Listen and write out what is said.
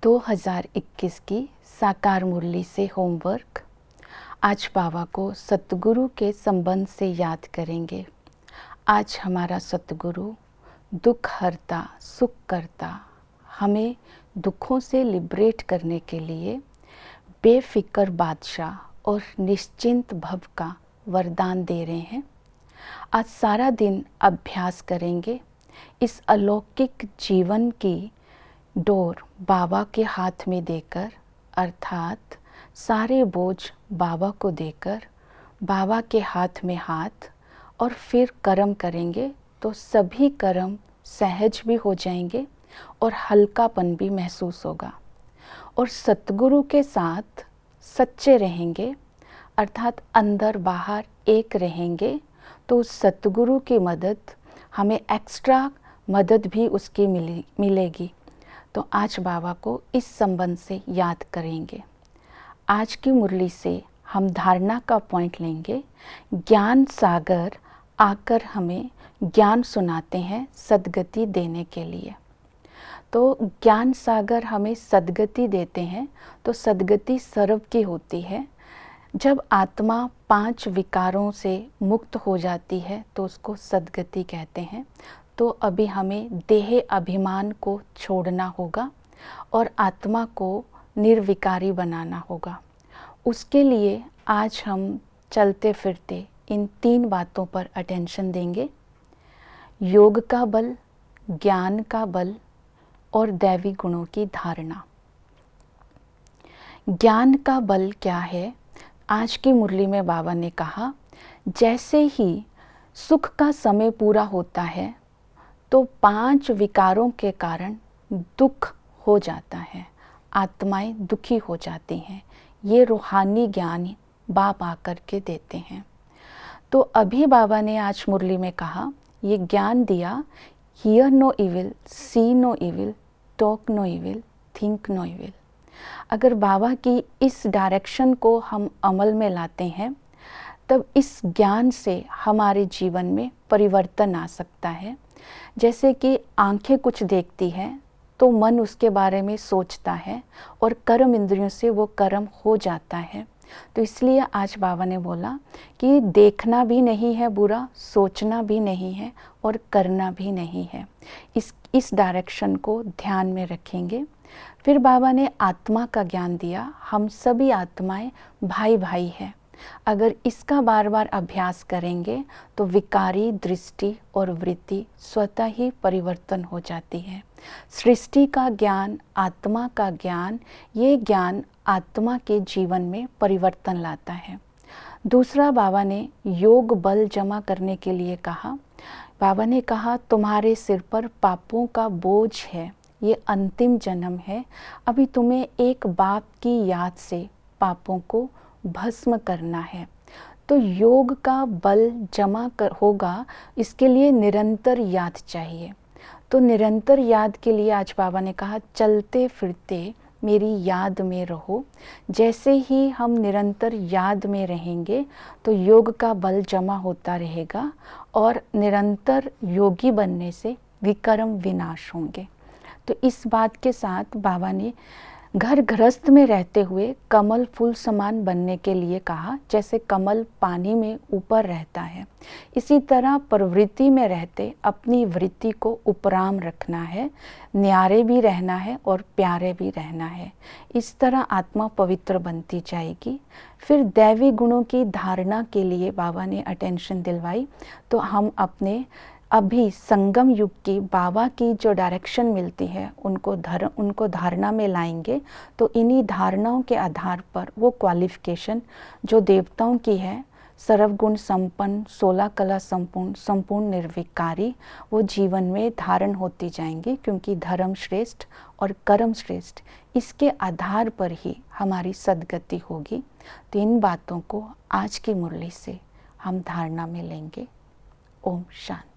2021 की साकार मुरली से होमवर्क। आज बाबा को सतगुरु के संबंध से याद करेंगे। आज हमारा सतगुरु दुख हरता सुख करता, हमें दुखों से लिबरेट करने के लिए बेफिक्र बादशाह और निश्चिंत भव का वरदान दे रहे हैं। आज सारा दिन अभ्यास करेंगे। इस अलौकिक जीवन की डोर बाबा के हाथ में देकर, अर्थात सारे बोझ बाबा को देकर, बाबा के हाथ में हाथ, और फिर कर्म करेंगे तो सभी कर्म सहज भी हो जाएंगे और हल्कापन भी महसूस होगा। और सतगुरु के साथ सच्चे रहेंगे, अर्थात अंदर बाहर एक रहेंगे, तो उस सतगुरु की मदद हमें एक्स्ट्रा मदद भी उसकी मिलेगी। तो आज बाबा को इस संबंध से याद करेंगे। आज की मुरली से हम धारणा का पॉइंट लेंगे। ज्ञान सागर आकर हमें ज्ञान सुनाते हैं सद्गति देने के लिए। तो ज्ञान सागर हमें सद्गति देते हैं, तो सद्गति सर्व की होती है। जब आत्मा 5 विकारों से मुक्त हो जाती है तो उसको सद्गति कहते हैं। तो अभी हमें देह अभिमान को छोड़ना होगा और आत्मा को निर्विकारी बनाना होगा। उसके लिए आज हम चलते फिरते इन 3 बातों पर अटेंशन देंगे। योग का बल, ज्ञान का बल और दैवी गुणों की धारणा। ज्ञान का बल क्या है? आज की मुरली में बाबा ने कहा, जैसे ही सुख का समय पूरा होता है तो 5 विकारों के कारण दुख हो जाता है, आत्माएं दुखी हो जाती हैं। ये रूहानी ज्ञान बाप आकर के देते हैं। तो अभी बाबा ने आज मुरली में कहा, ये ज्ञान दिया, hear no evil, see no evil, talk no evil, think no evil. अगर बाबा की इस डायरेक्शन को हम अमल में लाते हैं, तब इस ज्ञान से हमारे जीवन में परिवर्तन आ सकता है। जैसे कि आंखें कुछ देखती हैं तो मन उसके बारे में सोचता है और कर्म इंद्रियों से वो कर्म हो जाता है। तो इसलिए आज बाबा ने बोला कि देखना भी नहीं है बुरा, सोचना भी नहीं है और करना भी नहीं है। इस डायरेक्शन को ध्यान में रखेंगे। फिर बाबा ने आत्मा का ज्ञान दिया। हम सभी आत्माएं भाई भाई हैं। अगर इसका बार बार अभ्यास करेंगे तो विकारी दृष्टि और वृत्ति स्वतः ही परिवर्तन हो जाती है। सृष्टि का ज्ञान, आत्मा का ज्ञान, ये ज्ञान आत्मा के जीवन में परिवर्तन लाता है। दूसरा, बाबा ने योग बल जमा करने के लिए कहा। बाबा ने कहा, तुम्हारे सिर पर पापों का बोझ है, ये अंतिम जन्म है। अभी तुम्हें एक बाप की याद से पापों को भस्म करना है। तो योग का बल जमा होगा, इसके लिए निरंतर याद चाहिए। तो निरंतर याद के लिए आज बाबा ने कहा, चलते फिरते मेरी याद में रहो। जैसे ही हम निरंतर याद में रहेंगे तो योग का बल जमा होता रहेगा और निरंतर योगी बनने से विकर्म विनाश होंगे। तो इस बात के साथ बाबा ने घर गृहस्थ में रहते हुए कमल फूल समान बनने के लिए कहा। जैसे कमल पानी में ऊपर रहता है, इसी तरह प्रवृत्ति में रहते अपनी वृत्ति को उपराम रखना है, न्यारे भी रहना है और प्यारे भी रहना है। इस तरह आत्मा पवित्र बनती जाएगी। फिर दैवी गुणों की धारणा के लिए बाबा ने अटेंशन दिलवाई। तो हम अपने अभी संगम युग की बाबा की जो डायरेक्शन मिलती है उनको धारणा में लाएंगे। तो इन्हीं धारणाओं के आधार पर वो क्वालिफिकेशन जो देवताओं की है, सर्वगुण संपन्न, 16 कला संपूर्ण, संपूर्ण निर्विकारी, वो जीवन में धारण होती जाएंगी। क्योंकि धर्म श्रेष्ठ और कर्म श्रेष्ठ, इसके आधार पर ही हमारी सद्गति होगी। तो इन बातों को आज की मुरली से हम धारणा में लेंगे। ओम शांति।